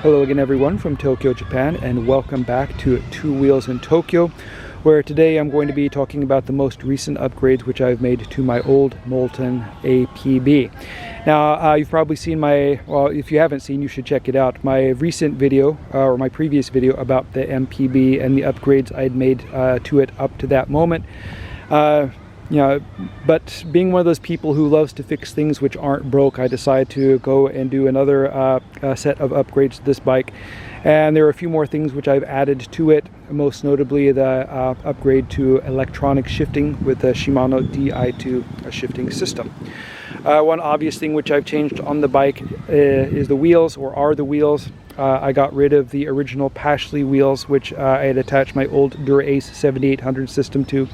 Hello again everyone from Tokyo, Japan, and welcome back to Two Wheels in Tokyo, where today I'm going to be talking about the most recent upgrades which I've made to my old Moulton APB. Now you've probably seen well, if you haven't seen, you should check it out, my recent video, or my previous video about the MPB and the upgrades I'd made to it up to that moment. But being one of those people who loves to fix things which aren't broke, I decided to go and do another set of upgrades to this bike. And there are a few more things which I've added to it, most notably the upgrade to electronic shifting with the Shimano Di2 shifting system. One obvious thing which I've changed on the bike is the wheels, or are the wheels. I got rid of the original Pashley wheels, which I had attached my old Dura-Ace 7800 system to,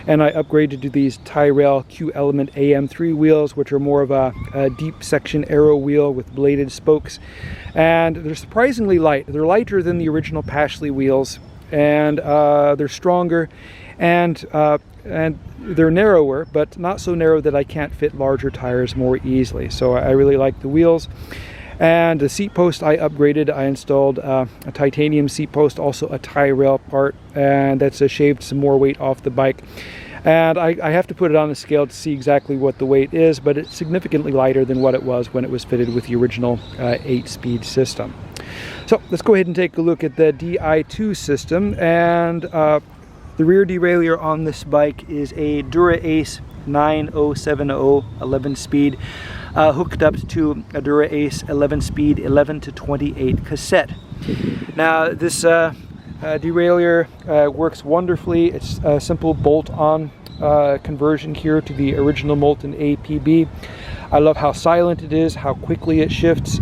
and I upgraded to these Tyrrell Q-Element AM3 wheels, which are more of a deep section aero wheel with bladed spokes, and they're surprisingly light. They're lighter than the original Pashley wheels, and they're stronger, and they're narrower, but not so narrow that I can't fit larger tires more easily. So I really like the wheels. And the seat post I upgraded. I installed a titanium seat post, also a Tyrrell part, and that's shaved some more weight off the bike. And I have to put it on a scale to see exactly what the weight is, but it's significantly lighter than what it was when it was fitted with the original 8-speed system. So let's go ahead and take a look at the Di2 system. And the rear derailleur on this bike is a Dura-Ace 9070 11-speed. Hooked up to a Dura-Ace 11-speed 11 to 28 cassette. Now this derailleur works wonderfully. It's a simple bolt-on conversion here to the original Moulton APB. I love how silent it is, how quickly it shifts,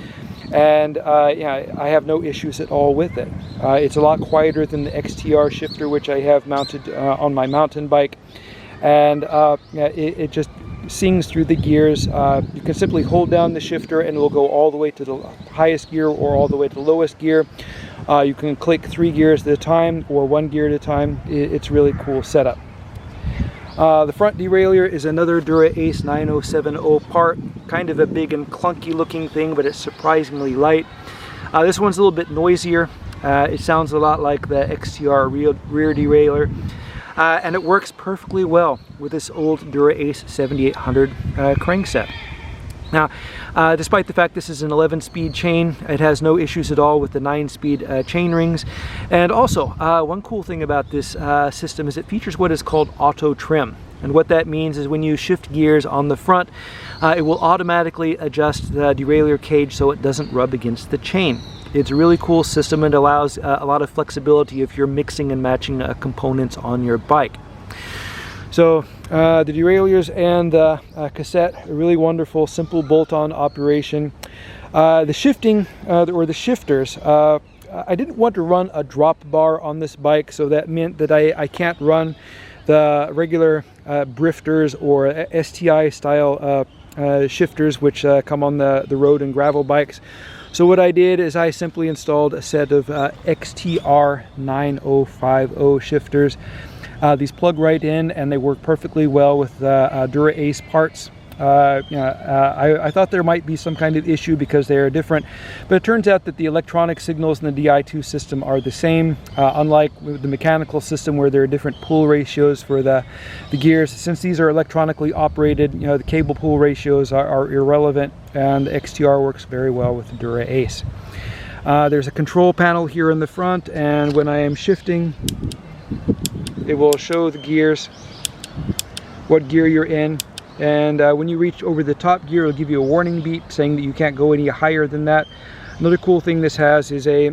and I have no issues at all with it. It's a lot quieter than the XTR shifter, which I have mounted on my mountain bike, and it just sings through the gears. You can simply hold down the shifter and it will go all the way to the highest gear or all the way to the lowest gear. You can click 3 gears at a time or 1 gear at a time. It's a really cool setup. The front derailleur is another Dura-Ace 9070 part, kind of a big and clunky looking thing, but it's surprisingly light. This one's a little bit noisier. It sounds a lot like the XTR rear derailleur. And it works perfectly well with this old Dura-Ace 7800 crankset. Now, despite the fact this is an 11-speed chain, it has no issues at all with the 9-speed chain rings. And also, one cool thing about this system is it features what is called auto trim. And what that means is when you shift gears on the front, it will automatically adjust the derailleur cage so it doesn't rub against the chain. It's a really cool system and allows a lot of flexibility if you're mixing and matching components on your bike. So the derailleurs and the cassette, a really wonderful, simple bolt-on operation. The shifting, or the shifters, I didn't want to run a drop bar on this bike, so that meant that I can't run the regular brifters or STI style shifters which come on the road and gravel bikes. So what I did is I simply installed a set of XTR 9050 shifters. These plug right in and they work perfectly well with the Dura-Ace parts. I thought there might be some kind of issue because they are different, but it turns out that the electronic signals in the Di2 system are the same, unlike the mechanical system where there are different pull ratios for the gears. Since these are electronically operated, the cable pull ratios are irrelevant, and the XTR works very well with the Dura-Ace. There's a control panel here in the front, and when I am shifting, it will show the gears, what gear you're in. And when you reach over the top gear, it'll give you a warning beep saying that you can't go any higher than that. Another cool thing this has is a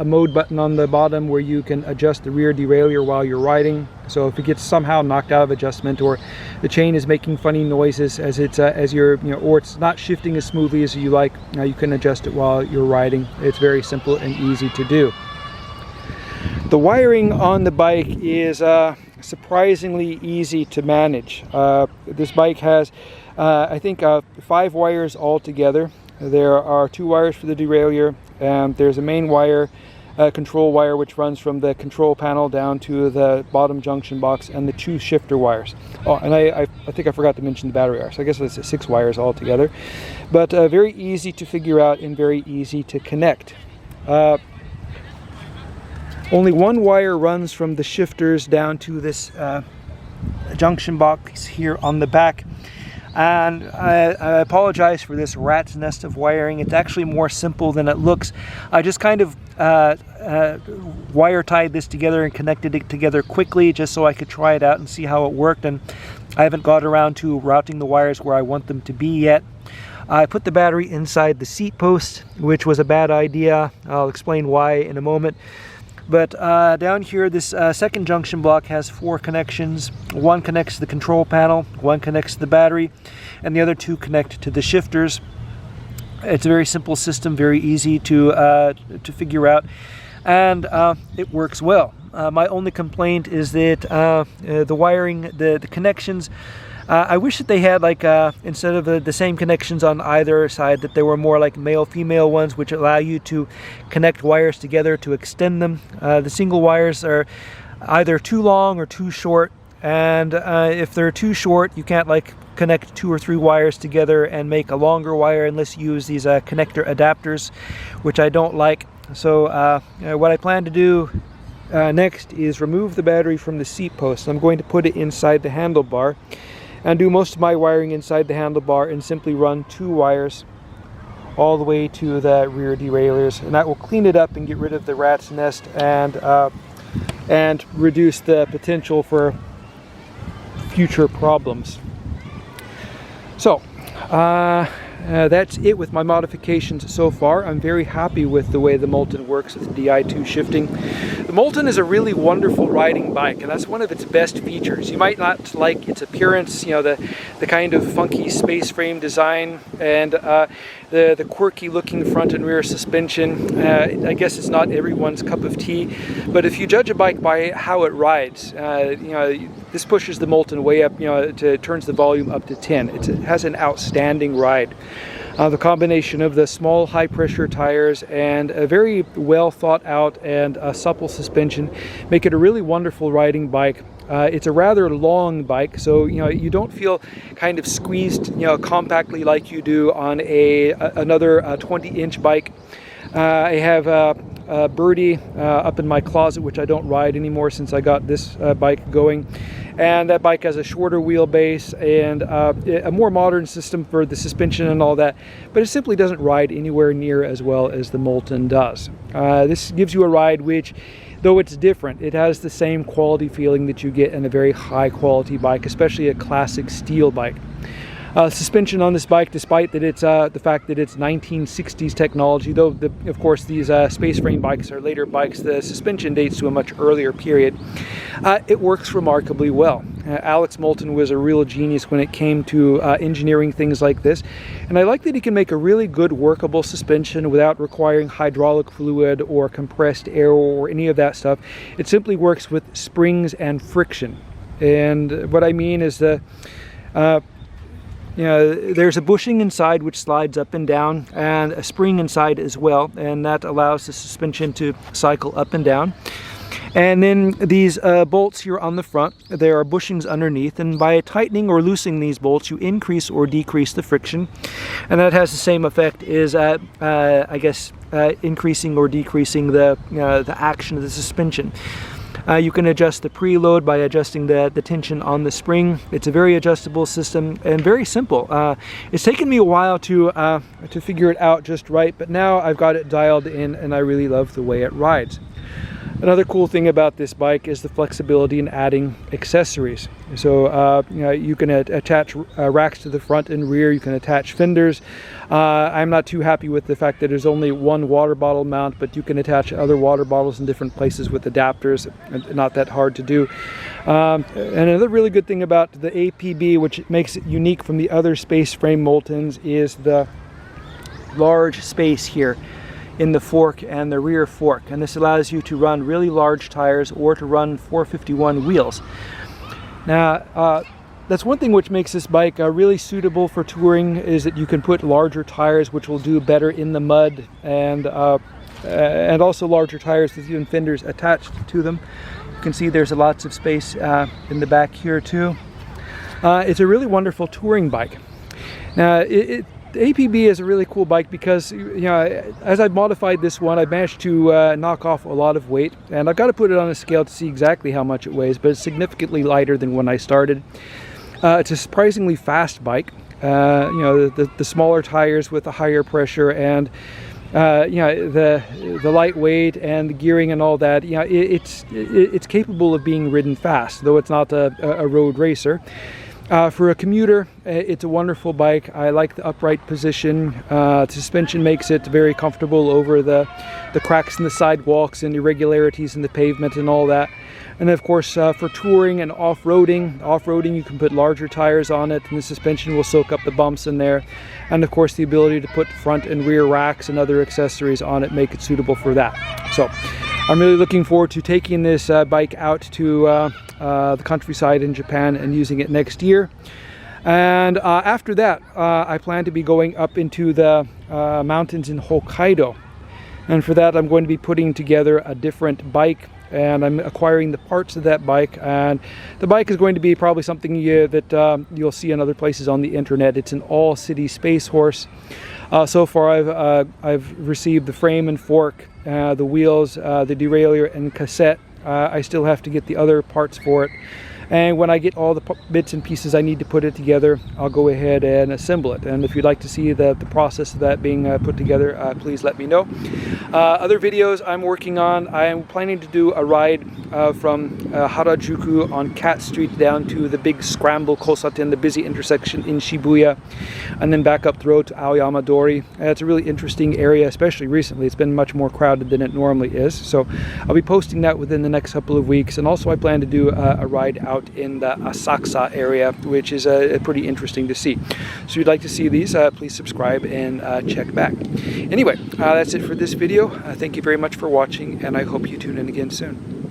mode button on the bottom where you can adjust the rear derailleur while you're riding. So if it gets somehow knocked out of adjustment, or the chain is making funny noises as it's or it's not shifting as smoothly as you like, you can adjust it while you're riding. It's very simple and easy to do. The wiring on the bike is surprisingly easy to manage. This bike has, I think, 5 wires altogether. There are 2 wires for the derailleur, and there's a main wire, control wire, which runs from the control panel down to the bottom junction box, and the 2 shifter wires. Oh, and I think I forgot to mention the battery wires. So I guess it's 6 wires altogether, but very easy to figure out and very easy to connect. Only one wire runs from the shifters down to this junction box here on the back. And I apologize for this rat's nest of wiring. It's actually more simple than it looks. I just kind of wire tied this together and connected it together quickly just so I could try it out and see how it worked. And I haven't got around to routing the wires where I want them to be yet. I put the battery inside the seat post, which was a bad idea. I'll explain why in a moment. But down here, this second junction block has 4 connections. One connects to the control panel, one connects to the battery, and the other 2 connect to the shifters. It's a very simple system, very easy to figure out, and it works well. My only complaint is that the wiring, the connections, I wish that they had, like, instead of the same connections on either side, that there were more like male-female ones, which allow you to connect wires together to extend them. The single wires are either too long or too short, and if they're too short, you can't, like, connect 2 or 3 wires together and make a longer wire unless you use these connector adapters, which I don't like. So what I plan to do next is remove the battery from the seat post. I'm going to put it inside the handlebar and do most of my wiring inside the handlebar and simply run 2 wires all the way to the rear derailleurs, and that will clean it up and get rid of the rat's nest and reduce the potential for future problems. So that's it with my modifications so far. I'm very happy with the way the Moulton works with Di2 shifting. The Moulton is a really wonderful riding bike, and that's one of its best features. You might not like its appearance, you know, the kind of funky space frame design and the quirky looking front and rear suspension. I guess it's not everyone's cup of tea, but if you judge a bike by how it rides, you know, this pushes the Moulton way up, you know, turns the volume up to 10. It has an outstanding ride. The combination of the small high pressure tires and a very well thought out and supple suspension make it a really wonderful riding bike. It's a rather long bike, so you know you don't feel kind of squeezed, you know, compactly like you do on another 20-inch bike. I have a Birdie up in my closet, which I don't ride anymore since I got this bike going. And that bike has a shorter wheelbase and a more modern system for the suspension and all that, but it simply doesn't ride anywhere near as well as the Moulton does. This gives you a ride which, though it's different, it has the same quality feeling that you get in a very high quality bike, especially a classic steel bike. Suspension on this bike, despite that it's the fact that it's 1960s technology, though of course these space frame bikes are later bikes, the suspension dates to a much earlier period. It works remarkably well. Alex Moulton was a real genius when it came to engineering things like this, and I like that he can make a really good workable suspension without requiring hydraulic fluid or compressed air or any of that stuff. It simply works with springs and friction. And what I mean is you know, there's a bushing inside which slides up and down, and a spring inside as well, and that allows the suspension to cycle up and down. And then these bolts here on the front, there are bushings underneath, and by tightening or loosening these bolts, you increase or decrease the friction, and that has the same effect as, I guess, increasing or decreasing the action of the suspension. You can adjust the preload by adjusting the tension on the spring. It's a very adjustable system and very simple. It's taken me a while to figure it out just right, but now I've got it dialed in and I really love the way it rides. Another cool thing about this bike is the flexibility in adding accessories. So you know, you can attach racks to the front and rear, you can attach fenders. I'm not too happy with the fact that there's only one water bottle mount, but you can attach other water bottles in different places with adapters, and not that hard to do. And another really good thing about the APB, which makes it unique from the other space frame Moultons, is the large space here in the fork and the rear fork, and this allows you to run really large tires or to run 451 wheels. Now that's one thing which makes this bike really suitable for touring, is that you can put larger tires which will do better in the mud, and also larger tires with even fenders attached to them. You can see there's lots of space in the back here too. It's a really wonderful touring bike. Now the APB is a really cool bike because, you know, as I've modified this one, I've managed to knock off a lot of weight, and I've got to put it on a scale to see exactly how much it weighs, but it's significantly lighter than when I started. It's a surprisingly fast bike. You know, the smaller tires with the higher pressure, and you know, the lightweight and the gearing and all that. You know, it's capable of being ridden fast, though it's not a road racer. For a commuter, it's a wonderful bike. I like the upright position. The suspension makes it very comfortable over the cracks in the sidewalks and irregularities in the pavement and all that. And of course, for touring and off-roading, you can put larger tires on it, and the suspension will soak up the bumps in there. And of course, the ability to put front and rear racks and other accessories on it make it suitable for that. So I'm really looking forward to taking this bike out to the countryside in Japan and using it next year. And after that, I plan to be going up into the mountains in Hokkaido. And for that, I'm going to be putting together a different bike, and I'm acquiring the parts of that bike. And the bike is going to be probably something that you'll see in other places on the internet. It's an all-city space horse. So far, I've received the frame and fork, the wheels, the derailleur and cassette. I still have to get the other parts for it. And when I get all the bits and pieces I need to put it together, I'll go ahead and assemble it. And if you'd like to see the process of that being put together, please let me know. Other videos I'm working on, I am planning to do a ride from Harajuku on Cat Street down to the big scramble Kosaten, the busy intersection in Shibuya, and then back up the road to Aoyamadori. It's a really interesting area, especially recently. It's been much more crowded than it normally is. So I'll be posting that within the next couple of weeks. And also I plan to do a ride out in the Asakusa area, which is pretty interesting to see. So if you'd like to see these, please subscribe and check back. Anyway, that's it for this video. Thank you very much for watching, and I hope you tune in again soon.